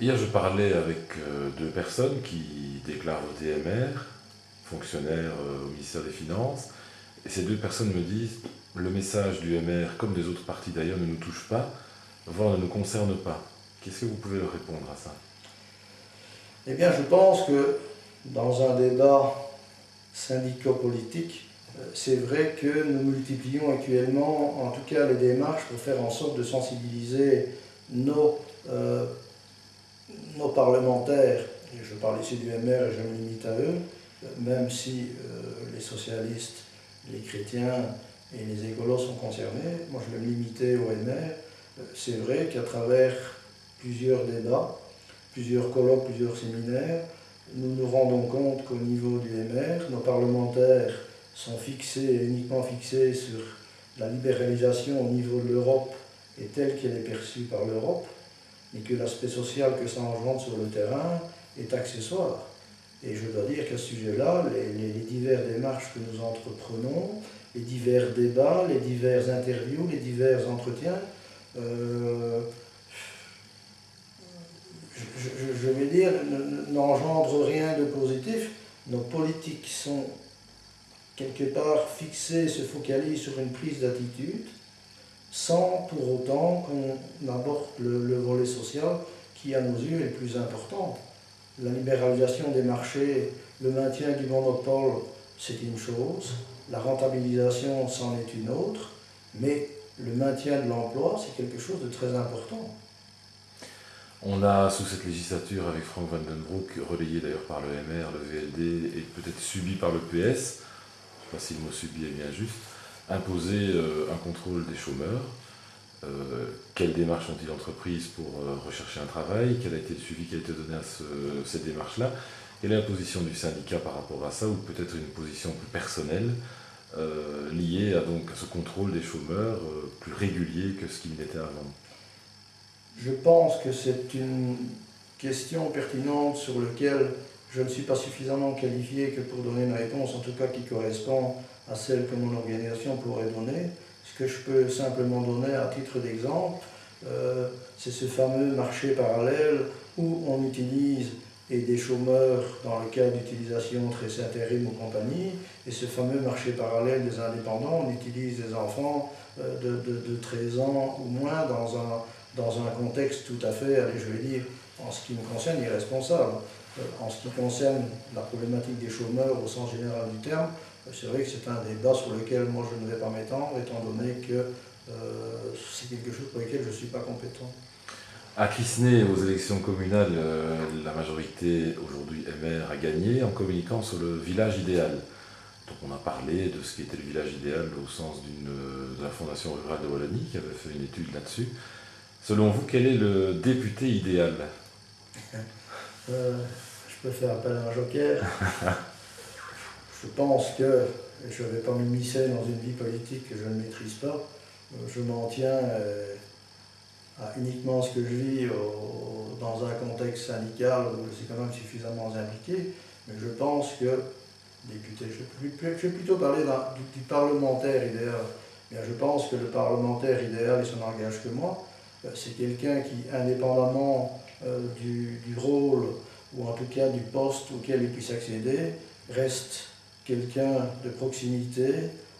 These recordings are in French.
Hier, je parlais avec deux personnes qui déclarent voter MR, fonctionnaires au ministère des Finances, et ces deux personnes me disent le message du MR, comme des autres partis d'ailleurs, ne nous touche pas, voire ne nous concerne pas. Qu'est-ce que vous pouvez leur répondre à ça? Eh bien, je pense que dans un débat syndico-politique, c'est vrai que nous multiplions actuellement, en tout cas, les démarches pour faire en sorte de sensibiliser nos, euh, nos parlementaires, et je parle ici du MR et je me limite à eux, même si les socialistes, les chrétiens et les écolos sont concernés, moi je vais me limiter au MR. C'est vrai qu'à travers plusieurs débats, plusieurs colloques, plusieurs séminaires, nous nous rendons compte qu'au niveau du MR, nos parlementaires sont fixés, uniquement fixés sur la libéralisation au niveau de l'Europe et telle qu'elle est perçue par l'Europe, mais que l'aspect social que ça engendre sur le terrain est accessoire. Et je dois dire qu'à ce sujet-là, les diverses démarches que nous entreprenons, les divers débats, les diverses interviews, les divers entretiens, je vais dire, n'engendrent rien de positif. Nos politiques sont quelque part fixées, se focalisent sur une prise d'attitude, sans pour autant qu'on aborde le volet social qui, à nos yeux, est le plus important. La libéralisation des marchés, le maintien du monopole, c'est une chose, la rentabilisation, c'en est une autre, mais le maintien de l'emploi, c'est quelque chose de très important. On a, sous cette législature, avec Frank Vandenbroek, relayé d'ailleurs par le MR, le VLD et peut-être subi par le PS, je ne sais pas si le mot subi est bien juste, imposé un contrôle des chômeurs. Quelles démarches ont-ils entreprises pour rechercher un travail? Quel a été le suivi qui a été donné à cette démarche-là? Quelle est la position du syndicat par rapport à ça, ou peut-être une position plus personnelle liée à, donc, à ce contrôle des chômeurs plus régulier que ce qu'il n'était avant? Je pense que c'est une question pertinente sur laquelle je ne suis pas suffisamment qualifié que pour donner une réponse, en tout cas qui correspond à celle que mon organisation pourrait donner. Ce que je peux simplement donner à titre d'exemple, c'est ce fameux marché parallèle où on utilise et des chômeurs dans le cas d'utilisation très intérim ou compagnie, et ce fameux marché parallèle des indépendants, on utilise des enfants de 13 ans ou moins dans un contexte tout à fait, allez, je vais dire, en ce qui me concerne, irresponsable. En ce qui concerne la problématique des chômeurs au sens général du terme, c'est vrai que c'est un débat sur lequel moi je ne vais pas m'étendre, étant donné que c'est quelque chose pour lequel je ne suis pas compétent. À Crisnay, aux élections communales, la majorité, aujourd'hui MR, a gagné en communiquant sur le village idéal. Donc on a parlé de ce qui était le village idéal au sens de la Fondation rurale de Wallonie, qui avait fait une étude là-dessus. Selon vous, quel est le député idéal? Je peux faire appel à un joker. Je pense que je ne vais pas m'immiscer dans une vie politique que je ne maîtrise pas. Je m'en tiens à uniquement ce que je vis dans un contexte syndical où je suis quand même suffisamment impliqué. Mais je pense que, député, je vais plutôt parler du parlementaire idéal. Bien, je pense que le parlementaire idéal, et ça n'engage que moi, c'est quelqu'un qui, indépendamment du rôle, ou en tout cas du poste auquel il puisse accéder, reste quelqu'un de proximité,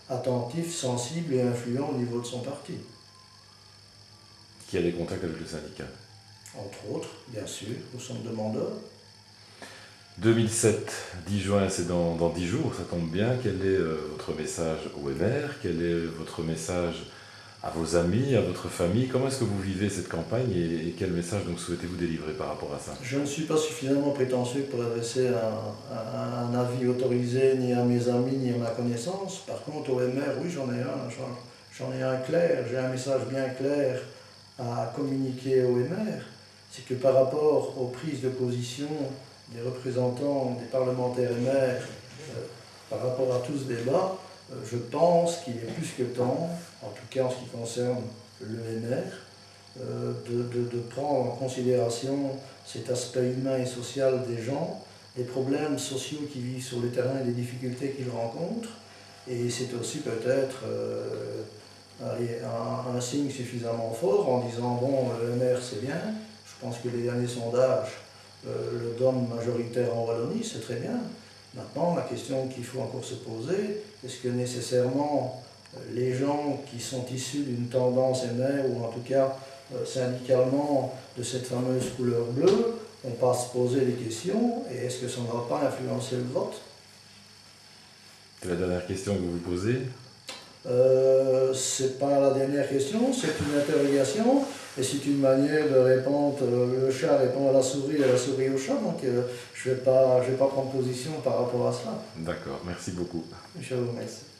attentif, sensible et influent au niveau de son parti. Qui a des contacts avec le syndicat? Entre autres, bien sûr, nous sommes demandeurs. 2007, 10 juin, c'est dans 10 jours, ça tombe bien. Quel est votre message au MR? Quel est votre message à vos amis, à votre famille? Comment est-ce que vous vivez cette campagne et quel message donc souhaitez-vous délivrer par rapport à ça? Je ne suis pas suffisamment prétentieux pour adresser un avis autorisé ni à mes amis ni à ma connaissance. Par contre, au MR, oui, j'en ai un clair, j'ai un message bien clair à communiquer au MR. C'est que par rapport aux prises de position des représentants des parlementaires MR, par rapport à tout ce débat, je pense qu'il est plus que temps, en tout cas en ce qui concerne le MR, de prendre en considération cet aspect humain et social des gens, les problèmes sociaux qu'ils vivent sur le terrain et les difficultés qu'ils rencontrent. Et c'est aussi peut-être un signe suffisamment fort en disant bon, le MR c'est bien. Je Je pense que les derniers sondages le donnent majoritaire en Wallonie, c'est très bien. Maintenant, la question qu'il faut encore se poser, est-ce que nécessairement les gens qui sont issus d'une tendance MR, ou en tout cas syndicalement de cette fameuse couleur bleue, on va se poser des questions, et est-ce que ça ne va pas influencer le vote? C'est la dernière question que vous vous posez. C'est pas la dernière question, c'est une interrogation, et c'est une manière de répondre, le chat répond à la souris et la souris au chat, donc je vais pas prendre position par rapport à cela. D'accord, merci beaucoup. Je vous remercie.